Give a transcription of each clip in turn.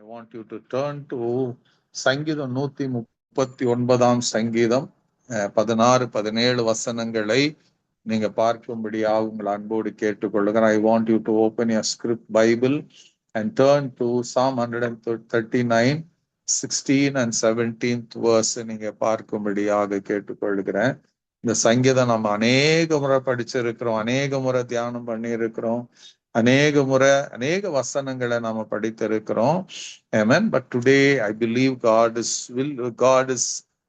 I want you to turn to சங்கீதம் 139 சங்கீதம் 16-17 வசனங்களை நீங்க பார்க்கும்படியாக உங்கள் அன்போடு கேட்டுக்கொள்ளுகிறேன். I want you to open your script Bible and turn to Psalm 139, 16 and 17th verse நீங்க பார்க்கும்படியாக கேட்டுக்கொள்கிறேன். இந்த சங்கீதம் நம்ம அநேக முறை படிச்சிருக்கிறோம், அநேக முறை தியானம் பண்ணி இருக்கிறோம், அநேக முறை அநேக வசனங்களை நாம படித்திருக்கிறோம். Amen. But today I believe God is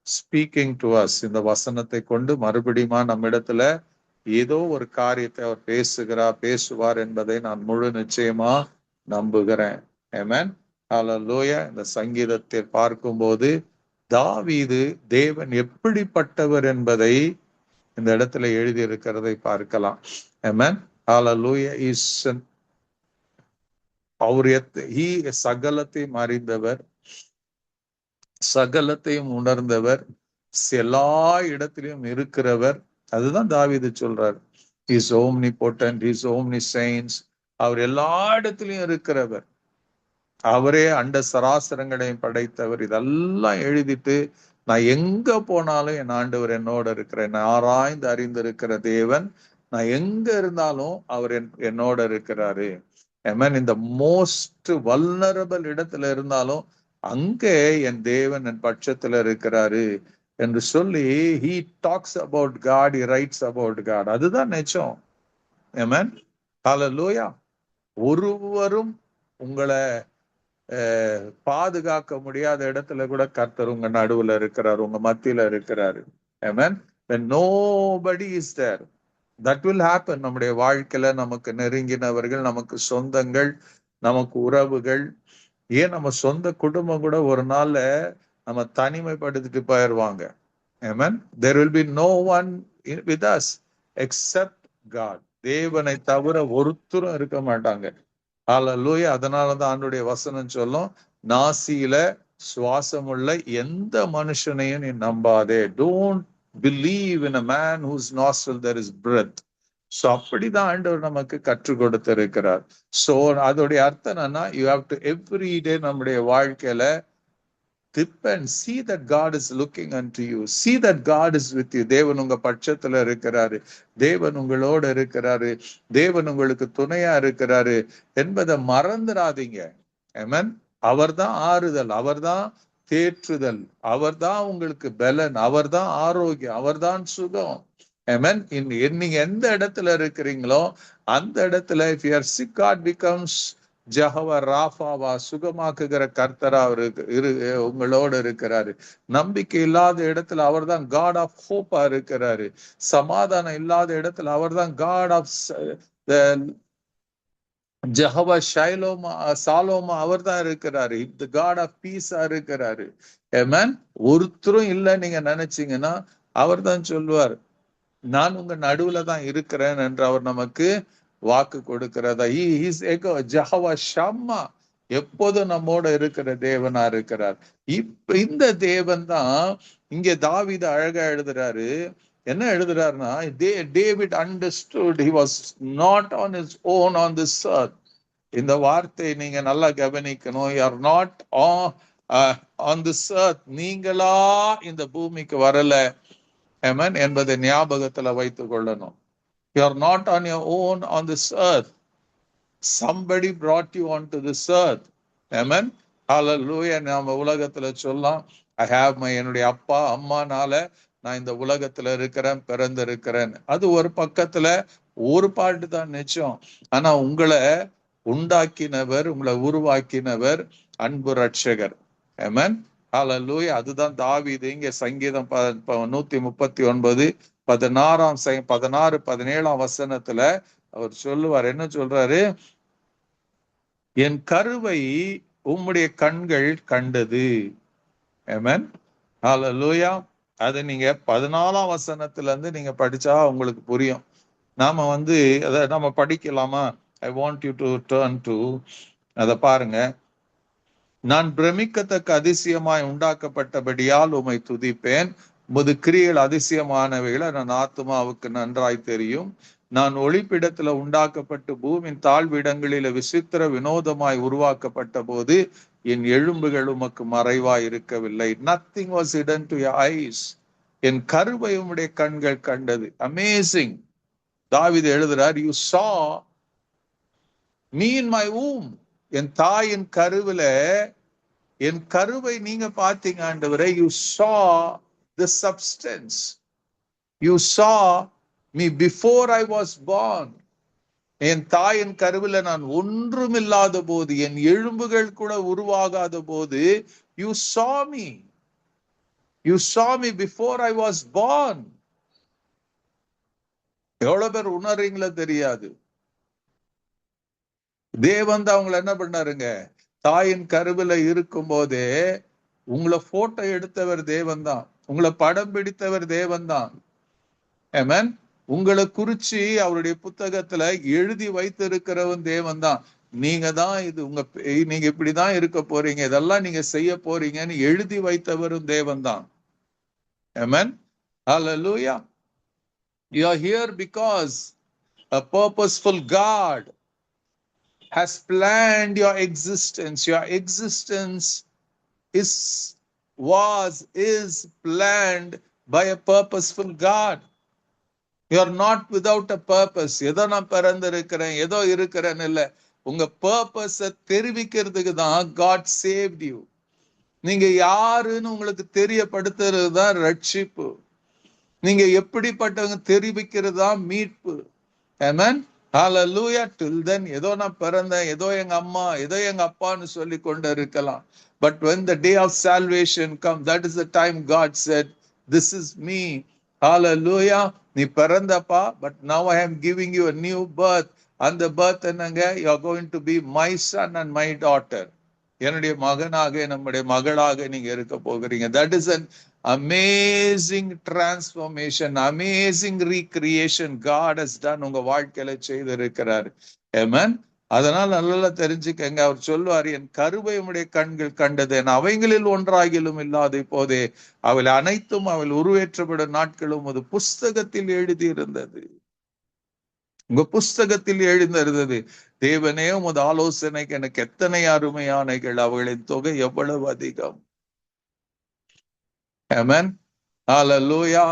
speaking to us. இந்த வசனத்தை கொண்டு மறுபடியும் நம்மிடத்துல ஏதோ ஒரு காரியத்தை அவர் பேசுவார் என்பதை நான் முழு நிச்சயமா நம்புகிறேன். Amen. ஹல்லேலூயா. இந்த சங்கீதத்தை பார்க்கும்போது தாவீது தேவன் எப்படிப்பட்டவர் என்பதை இந்த இடத்துல எழுதி இருக்கிறதை பார்க்கலாம். Amen. Hallelujah. He சகலத்தையும் அறிந்தவர், சகலத்தையும் உணர்ந்தவர், எல்லா இடத்திலும் இருக்கிறவர். அதுதான் தாவீது சொல்றார். He's omnipotent, he's omniscience. அவர் எல்லா இடத்திலும் இருக்கிறவர், அவரே அண்ட சராசரங்களையும் படைத்தவர். இதெல்லாம் எழுதிட்டு நான் எங்க போனாலும் என் ஆண்டவர் என்னோட இருக்கிறேன், ஆராய்ந்து அறிந்திருக்கிற தேவன், நான் எங்க இருந்தாலும் அவர் என்னோட இருக்கிறாரு. Amen. இந்த மோஸ்ட் வல்னரபிள் இடத்துல இருந்தாலும் அங்கே என் தேவன் என் பட்சத்துல இருக்கிறாரு என்று சொல்லி he talks about God, he writes about God. அதுதான் நிஜம். Amen. Hallelujah. ஒருவரும் உங்களை பாதுகாக்க முடியாத இடத்துல கூட கர்த்தர் உங்க நடுவுல இருக்கிறார், உங்க மத்தியில இருக்கிறாரு. Amen. When nobody is there, that will happen. நம்முடைய வாழ்க்கையில நமக்கு நெருங்கினவர்கள், நமக்கு சொந்தங்கள், நமக்கு உறவுகள், ஏன் நம்ம சொந்த குடும்பம் கூட ஒரு நாள்ல நம்ம தனிமைப்படுத்திட்டு போயிடுவாங்க. Amen. There will be no one with us except God. தேவனை தவிர ஒருத்தரும் இருக்க மாட்டாங்க. ஹல்லேலூயா. அதனாலதான் ஆண்டவருடைய வசனம் சொல்லும், நாசியில சுவாசமுள்ள எந்த மனுஷனையும் நீ நம்பாதே. Don't believe in a man whose nostril there is breath. So அப்படிதான் ஆண்டவர் நமக்கு கற்றுக் கொடுத்திருக்கிறார். So அதோடைய அர்த்தம் என்னன்னா, you have to every day நம்முடைய வாழ்க்கையில depend, see that God is looking unto you, see that God is with you. தேவன் உங்க பட்சத்துல இருக்கிறாரு, தேவன் உங்களோட இருக்கிறாரு, தேவன் உங்களுக்கு துணையா இருக்கிறாரு என்பதை மறந்துடாதீங்க. Amen. அவர்தான் ஆறுதல், அவர்தான் தேற்றுதல், அவர்தான் உங்களுக்கு பலன், அவர்தான் ஆரோக்கியம், அவர்தான் சுகம். Amen. நீங்க எந்த இடத்துல இருக்கிறீங்களோ அந்த இடத்துல if you are sick, God becomes Jehovah ராஃபாவா, சுகமாக்குகிற கர்த்தரா உங்களோட இருக்கிறாரு. நம்பிக்கை இல்லாத இடத்துல அவர் தான் காட் ஆஃப் ஹோப்பா இருக்கிறாரு. சமாதானம் இல்லாத இடத்துல அவர் தான் காட் ஆஃப் ஜெகோவா சாலோமா அவர் தான் இருக்கிறாரு. இந்த காட் ஆஃப் பீஸா இருக்கிறாரு. ஆமென். ஒருத்தரும் இல்லை நீங்க நினைச்சீங்கன்னா அவர் தான் சொல்லுவார், நான் உங்க நடுவுல தான் இருக்கிறேன் என்று அவர் நமக்கு வாக்கு கொடுக்கிறதா. ஜெகோவா ஷம்மா, எப்போதும் நம்மோட இருக்கிற தேவனா இருக்கிறார். இப்ப இந்த தேவன் தான் இங்க தாவீது அழகா எழுதுறாரு. என்ன எழுதுறாருன்னா, David understood he was not on his own on this earth. இந்த வார்த்தை நீங்க நல்லா கவனிக்கணும். You are not on this earth. நீங்களா இந்த பூமிக்கு வரல. Amen. என்பதை ஞாபகத்துல வைத்துக் கொள்ளணும். You are not on your own on this earth. Somebody brought you onto this earth. Amen. Hallelujah. நாம உலகத்துல சொல்லலாம், I have my, என்னுடைய அப்பா அம்மானால நான் இந்த உலகத்துல இருக்கிறேன், பிறந்திருக்கிறேன். அது ஒரு பக்கத்துல ஒரு பாட்டு தான் நிச்சயம். ஆனா உங்களை உண்டாக்கினவர், உங்களை உருவாக்கினவர் அன்பு ரட்சகர். Amen. ஹல்லேலூயா. அதுதான் தாவீது இங்க சங்கீதம் 139 16-17 வசனத்துல அவர் சொல்லுவார். என்ன சொல்றாரு? என் கருவை உம்முடைய கண்கள் கண்டது. ஆமென். ஹல்லேலூயா. அது நீங்க 14 வசனத்துல இருந்து நீங்க படிச்சா உங்களுக்கு புரியும். நாம அதை நம்ம படிக்கலாமா? I want you to turn to அதை பாருங்க. நான் பிரமிக்கத்தக்க அதிசயமாய் உண்டாக்கப்பட்டபடியால் உம்மை துதிப்பேன். உமது கிரியைகள் அதிசயமானவைகளை நான் ஆத்துமாவுக்கு நன்றாய் தெரியும். நான் ஒளிப்பிடத்துல உண்டாக்கப்பட்டு பூமியின் தாழ்விடங்களில விசித்திர வினோதமாய் உருவாக்கப்பட்ட போது என் எலும்புகள் உமக்கு மறைவாய் இருக்கவில்லை. Nothing was hidden to your eyes. என் கருவை உம்முடைய கண்கள் கண்டது. அமேசிங். தாவீது எழுதுறார், you saw me in my womb. என் தாயின் கருவில என் கருவை நீங்க பார்த்தீங்க ஆண்டவரே. You saw the substance. You saw me before I was born. என் தாயின் கருவில நான் ஒன்றுமில்லாத போது, என் எலும்புகள் கூட உருவாகாத போது, you saw me. You saw me before I was born. எவ்வளவு பேர் உணர்றீங்களா தெரியாது. தேவன் தான் அவங்களை என்ன பண்ணாருங்க, தாயின் கருவில இருக்கும் போதே உங்களை போட்டோ எடுத்தவர் தேவன் தான், உங்களை படம் பிடித்தவர் தேவன் தான். ஆமென். உங்களை குறிச்சு அவருடைய புத்தகத்துல எழுதி வைத்திருக்கிறவன் தேவன் தான். நீங்க தான் இது நீங்க இப்படிதான் இருக்க போறீங்க, இதெல்லாம் நீங்க செய்ய போறீங்கன்னு எழுதி வைத்தவரும் தேவன் தான். ஆமென். ஹல்லேலூயா. You are here because a purposeful God has planned your existence. Your existence is planned by a purposeful God. You are not without a purpose. ஏதோ நான் பிறந்திருக்கிறேன், ஏதோ இருக்கிறேன்னு இல்லை. உங்க பர்பஸ தெரிவிக்கிறதுக்கு தான் God saved you. நீங்க யாருன்னு உங்களுக்கு தெரியப்படுத்துறது தான் ரட்சிப்பு. நீங்க எப்படிப்பட்டவங்க தெரிவிக்கிறது தான் மீட்பு. ஆமென். ஹல்லேலூயா. Till then ஏதோ நான் பிறந்தேன், ஏதோ எங்க அம்மா, ஏதோ எங்க அப்பான்னு சொல்லி கொண்டு இருக்கலாம். But when the day of salvation comes, that is the time God said, this is me. Hallelujah. நீ பிறந்தப்பா, but now I am giving you a new birth. அந்த birth என்னங்க, you are going to be my son and my daughter. என்னுடைய மகனாக நம்முடைய மகளாக நீங்க இருக்க போகிறீங்க. That is an amazing transformation, amazing recreation God has done. உங்க வாழ்க்கையில செய்திருக்கிறார். ஆமென். அதனால நல்லா தெரிஞ்சுக்கங்க. அவர் சொல்லுவார், என் கருவை உம்முடைய கண்கள் கண்டது, என் அவைகளில் ஒன்றாகிலும் இல்லாத போதே அவள் அனைத்தும் அவள் உருவேற்றப்படும் நாட்களும் அது புஸ்தகத்தில் எழுதியிருந்தது. உங்க புஸ்தகத்தில் எழுந்திருந்தது. தேவனே உமது ஆலோசனைக்கு எனக்கு எத்தனை அருமையானைகள், அவர்களின் தொகை எவ்வளவு அதிகம். ஆமென். ஹல்லேலூயா.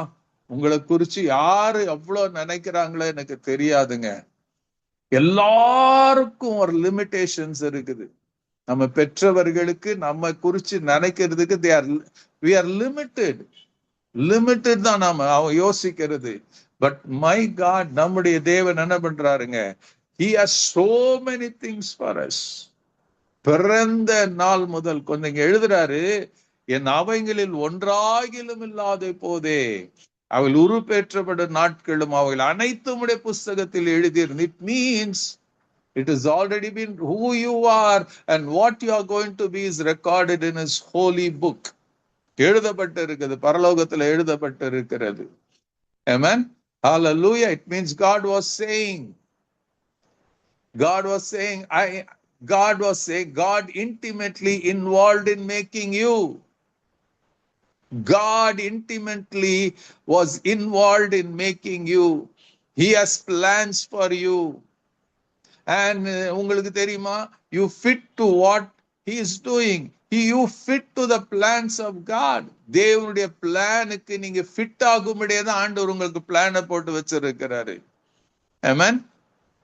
உங்களை குறிச்சு யாரு எவ்வளவு நினைக்கிறாங்களோ எனக்கு தெரியாதுங்க. எல்லாருக்கும் ஒரு லிமிடேஷன்ஸ் இருக்குது. நம்ம பெற்றவர்களுக்கு நம்ம குறிச்சு நினைக்கிறதுக்கு we are limited தான் நாம யோசிக்கிறது. பட் மை God, நம்முடைய தேவன் என்ன பண்றாருங்க, he has so many things for us. பிறந்த நாள் முதல் கொஞ்சம் எழுதுறாரு, என் அவைகளில் ஒன்றாகிலும் இல்லாத போதே அவள் உருப்பேற்றப்படும் நாட்களும் அவள் அனைத்தும் உடைய புஸ்தகத்தில் எழுதியிருந்து. It means it has already been who you are and what you are going to be is recorded in his holy book. எழுதப்பட்டு இருக்கிறது, பரலோகத்தில் எழுதப்பட்டு இருக்கிறது. Amen. Hallelujah. It means God was saying, God intimately involved in making you. God intimately was involved in making you. He has plans for you. And உங்களுக்கு தெரியுமா, you fit to what he is doing. You fit to the plans of God. தேவனுடைய பிளானுக்கு நீங்க fit ஆகும்படியே தான் ஆண்டவர் உங்களுக்கு பிளானை போட்டு வச்சிருக்கிறாரு. Amen.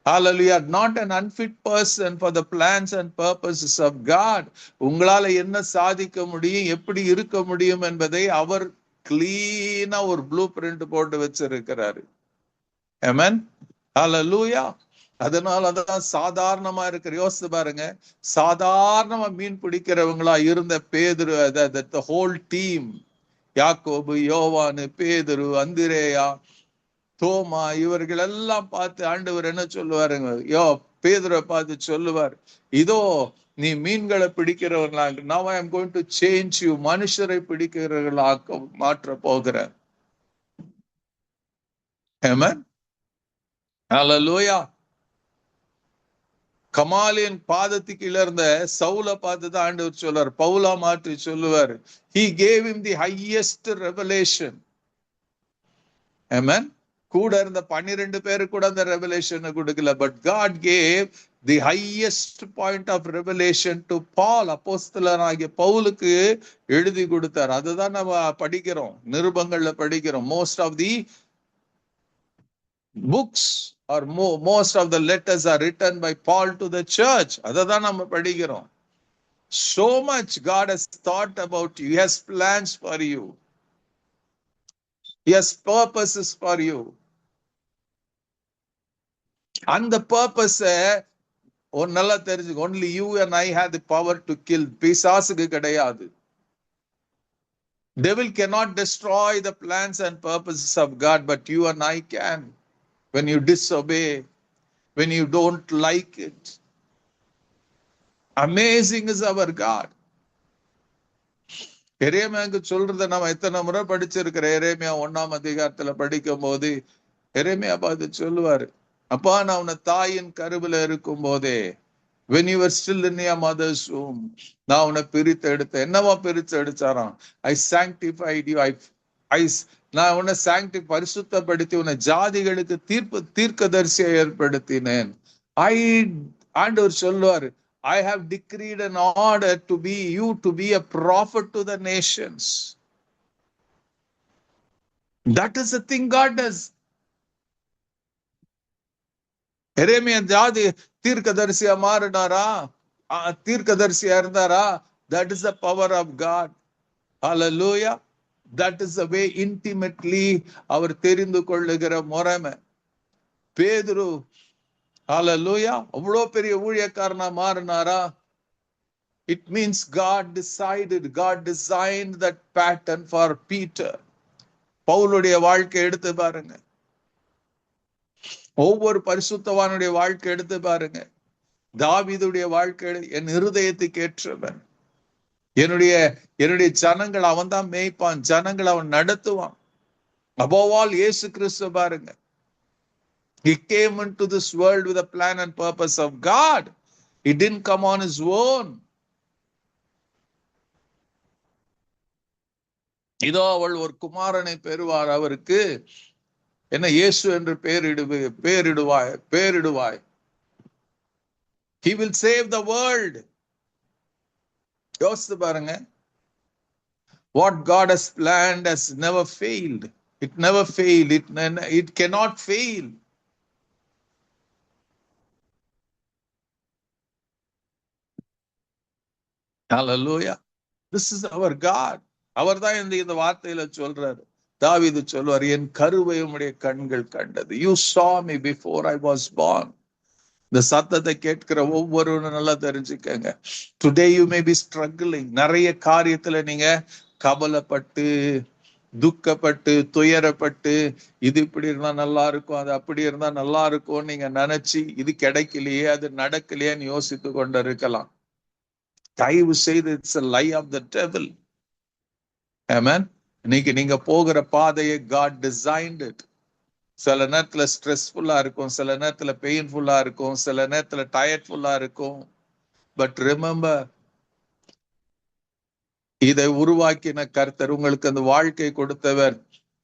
Hallelujah. Not an unfit person for the plans and purposes of God. உங்களால என்ன சாதிக்க முடியும், எப்படி இருக்க முடியும் என்பதை அவர் கிளீனா ஒரு ப்ளூ பிரிண்ட் போட்டு வச்சிருக்கிறாரு. Amen. Hallelujah. அதனால அதான் சாதாரணமா இருக்கிற, யோசிச்சு பாருங்க, சாதாரணமா மீன் பிடிக்கிறவங்களா இருந்த பேதுரு, the whole team, யாக்கோபு, யோவானு, பேதுரு, அந்திரேயா, தோமா, இவர்கள் எல்லாம் பார்த்து ஆண்டவர் என்ன சொல்லுவாருங்க, பேதுரை பார்த்து சொல்லுவார், இதோ நீ மீன்களை பிடிக்கிறவர்களாக, now I am going to change you, மனுஷரை பிடிக்கிறவர்களாக மாற்ற போகிறேன். Amen. Hallelujah. கமாலின் பாதத்துக்கு இழந்த சவுல பார்த்து தான் ஆண்டவர் சொல்லுவார், பவுலா மாற்றி சொல்லுவார், he gave him the highest revelation. Amen. கூட இருந்த 12 பேரு கூட அந்த ரெவலேஷனை கொடுக்கல. But God gave the highest point of revelation to Paul. அப்போஸ்தலனாகிய பவுலுக்கு எழுதி கொடுத்தார். அதுதான் நம்ம படிக்கிறோம், நிருபங்கள்ல படிக்கிறோம். Most of the books are most of the letters are written by Paul to the church. அதை தான் நம்ம படிக்கிறோம். So much God has thought about you. He has plans for you. He has purposes for you. And the purpose ஒரு நல்லா தெரிஞ்சுக்க, only you and I have the power to kill. பிசாசுக்கு கிடையாது. Devil cannot destroy the plans and purposes of God, but you and I can. When you disobey, when you don't like it. Amazing is our God. எரேமியாவுக்கு சொல்றத நம்ம எத்தனை முறை படிச்சிருக்கிற. எரேமியா 1ஆம் அதிகாரத்துல படிக்கும் போது எரேமியா பார்த்து சொல்லுவாரு, அப்பா நான் உன்னை தாயின் கருவில இருக்கும் போதே, when you were still in your mother's womb, நான் உன்னை பிரித்து எடுத்தேன். என்னவா பிரித்து எடுத்தாராம்? I sanctified you. நான் உன்னை பரிசுத்தப்படுத்தி உன்னை ஜாதிகளுக்கு தீர்க்கதரிசியை ஏற்படுத்தினேன். ஆண்டவர் சொல்லுவாரு, I have decreed an order to be you to be a prophet to the nations. That is the thing God does. எரேமியா ஜாதி தீர்க்கதரிசியா மாறினாரா? தீர்க்கதரிசியா இருந்தாரா? That is the power of God. Hallelujah. That is the way intimately அவர் தெரிந்து கொள்ளுகிற முறைமை. பேதுரு ஹalleluya அவ்வளோ பெரிய ஊழியக்காரனா மாறினாரா? It means God designed that pattern for Peter. பவுலுடைய வாழ்க்கை எடுத்து பாருங்க, ஒவ்வொரு பரிசுத்தவானுடைய வாழ்க்கை எடுத்து பாருங்க. தாவீதுடைய வாழ்க்கை, என் இருதயத்துக்கு ஏற்றவன், என்னுடைய ஜனங்கள் அவன் தான் மேய்ப்பான், ஜனங்கள் அவன் நடத்துவான். above all இயேசு கிறிஸ்து பாருங்க, he came into this world with a plan and purpose of God. He didn't come on his own. இதோ அவள் ஒரு குமாரனை பெறுவார், அவருக்கு என்ன இயேசு என்று பேரிடுவாய். He will save the world. யோசித்து பாருங்க, what God has planned has never failed. It never failed. It cannot fail. Hallelujah. This is our God. அவர் தான் இந்த வார்த்தையில சொல்றாரு. தாவீது சொல்வார், என் கருவை உம்முடைய கண்கள் கண்டது. You saw me before I was born. இந்த சத்தத்தை கேட்கிற ஒவ்வொருவரும் நல்லா தெரிஞ்சுக்கங்க. Today you may be struggling. நிறைய காரியத்துல நீங்க கவலைப்பட்டு, துக்கப்பட்டு, துயரப்பட்டு, இது இப்படி இருந்தா நல்லா இருக்கும், அது அப்படி இருந்தா நல்லா இருக்கும் நீங்க நினைச்சு, இது கிடைக்கலையே, அது நடக்கலையேன்னு யோசித்து கொண்டு இருக்கலாம். தயவு செய்து, it's a lie of the devil. Amen. இன்னைக்கு நீங்க போகிற பாதையை God designed it. சில நேரத்துல ஸ்ட்ரெஸ்ஃபுல்லா இருக்கும், சில நேரத்துல பெயின்ஃபுல்லா இருக்கும், சில நேரத்துல டயர்ட்ஃபுல்லா இருக்கும். பட் ரிமெம்பர், இதை உருவாக்கின கர்த்தர், உங்களுக்கு அந்த வாழ்க்கை கொடுத்தவர்,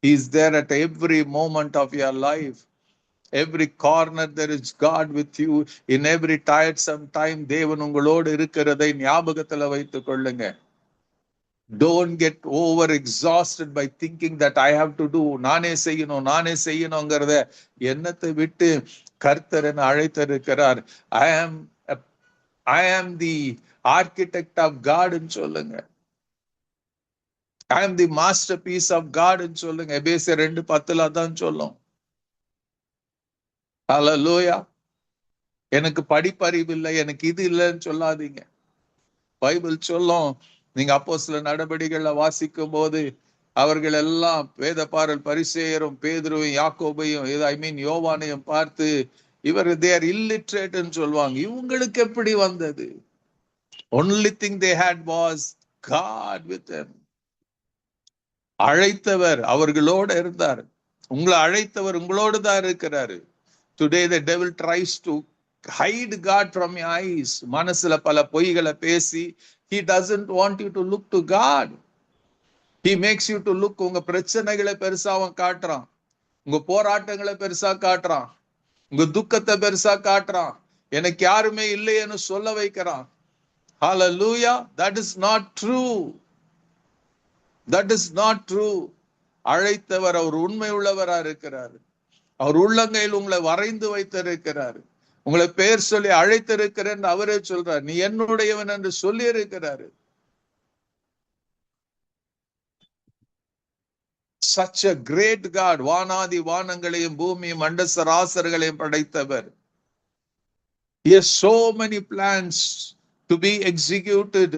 He is there at every moment of your life. Every corner there is God with you. In every tiresome time தேவன் உங்களோடு இருக்கிறதை ஞாபகத்துல வைத்துக் கொள்ளுங்க. Don't get over exhausted by thinking that I have to do, நானே செய்யணும்ங்கிறத எண்ணத்தை விட்டு கர்த்தர் என அழைத்திருக்கிறார். I am the architect of God ன்னு சொல்லுங்க. I am the masterpiece of God ன்னு சொல்லுங்க. எபேசியர் 2:10 தான் சொல்லும். ஹல்லேலூயா. எனக்கு படிப்பறிவு இல்லை, எனக்கு இது இல்லைன்னு சொல்லாதீங்க. பைபிள் சொல்லும், நீங்க அப்போஸ்தலர் நடபடிகள்ல வாசிக்கும் போது அவர்கள் எல்லாம் வேதபாரல் பரிசேயரும் பேதுருவையும் யாக்கோபையும் யோவானையும் பார்த்து, இவர் தேர் இல்லிட்ரேட்னு சொல்லுவாங்க. இவங்களுக்கு எப்படி வந்தது? only thing they had was God with them. அழைத்தவர் அவர்களோட இருந்தார். உங்களை அழைத்தவர் உங்களோடு தான் இருக்கிறாரு. Today the devil tries to hide God from your eyes. மனசுல பல பொய்களை பேசி, he doesn't want you to look to God. He makes you to look, உங்க பிரச்சனைகளை பெருசா அவன் காட்டுறான். உங்க போராட்டங்களை பெருசா காட்டுறான், உங்க துக்கத்தை பெருசா காட்டுறான், எனக்கு யாருமே இல்லையேன்னு சொல்ல வைக்கிறான். Hallelujah. That is not true. That is not true. அழைத்தவர் அவர் உண்மை உள்ளவரா இருக்கிறார். அவர் உள்ளங்கையில் உங்களை வரைந்து வைத்திருக்கிறார். உங்களை பெயர் சொல்லி அழைத்திருக்கிறேன் அவரே சொல்றார். நீ என்னுடையவன் என்று சொல்லி இருக்கிறாரு. Such a great God. வானாதி வானங்களையும் பூமியும் அண்டசராசர்களையும் படைத்தவர். He has so many plans to be executed.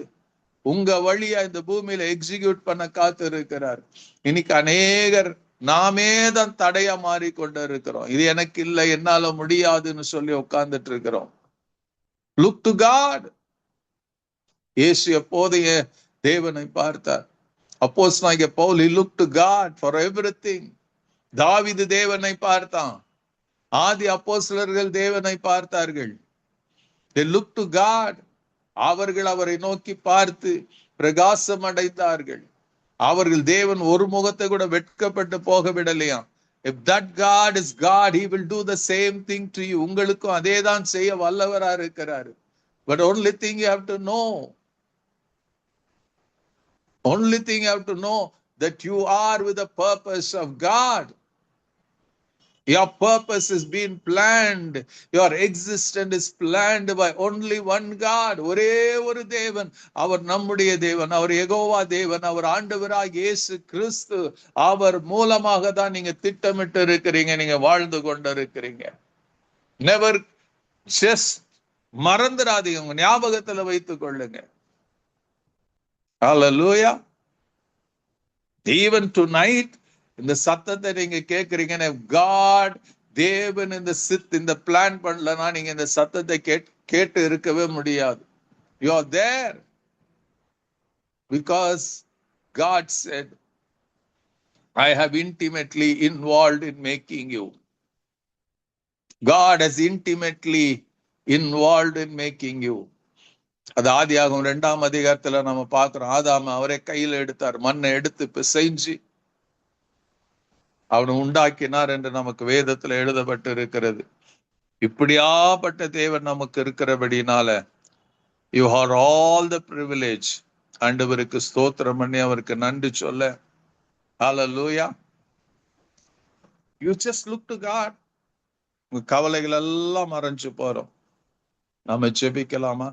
உங்க வழியா இந்த பூமியில எக்ஸிக்யூட் பண்ண காத்து இருக்கிறார். இன்னைக்கு அநேகர் நாமே தான் தடையா மாறிக்கொண்டு இருக்கிறோம். இது எனக்கு இல்லை, என்னால முடியாதுன்னு சொல்லி உட்கார்ந்துட்டு இருக்கிறோம். Look to God. இயேசு எப்போதைய தேவனை பார்த்தார். அப்போஸ்தலனாகிய Pavul he looked to God for everything. தாவீது தேவனை பார்த்தான். ஆதி அப்போஸ்தலர்கள் தேவனை பார்த்தார்கள். They looked to God. அவர்கள் அவரை நோக்கி பார்த்து பிரகாசம் அடைந்தார்கள். அவர்கள் தேவன் ஒரு முகத்தை கூட வெட்கப்பட்டு போக விடலையா. If that God is God, he will do the same thing to you. உங்களுக்கும் அதே தான் செய்ய வல்லவரா இருக்கிறார். But only thing you have to know, only thing you have to know that you are with the purpose of God. Your purpose is being planned. Your existence is planned by only one God. ஒரே ஒரு தேவன், அவர் நம்முடைய தேவன், அவர் யெகோவா தேவன், அவர் ஆண்டவராகிய இயேசு கிறிஸ்து. அவர் மூலமாக தான் நீங்க திட்டமிட்டு இருக்கிறீங்க, நீங்க வாழ்ந்து கொண்டு இருக்கிறீங்க. நெவர் ஜஸ்ட் மறந்துடாதீங்க, உங்க ஞாபகத்துல வைத்துக் கொள்ளுங்க. Hallelujah. Even tonight, இந்த சத்தத்தை நீங்க கேட்கறீங்க. காட் தேவன் இந்த பிளான் பண்ணலன்னா நீங்க இந்த சத்தத்தை கேட்டு இருக்கவே முடியாது. You are there because God said, I have intimately involved in making you. God has intimately involved in making you. அது ஆதியாகமம் 2ஆம் அதிகாரத்துல நம்ம பார்க்கிறோம். ஆதாம் அவரே கையில எடுத்தார், மண்ணை எடுத்து பிசைஞ்சு அவனை உண்டாக்கினார் என்று நமக்கு வேதத்துல எழுதப்பட்டு இருக்கிறது. இப்படியாப்பட்ட தேவன் நமக்கு இருக்கிறபடினால you have all the privilege. ஆண்டவருக்கு ஸ்தோத்திரம் பண்ணி அவருக்கு நன்றி சொல்ல. Hallelujah. You just look to God. உங்க கவலைகள் எல்லாம் மறைஞ்சு போறோம். நாம ஜெபிக்கலாமா?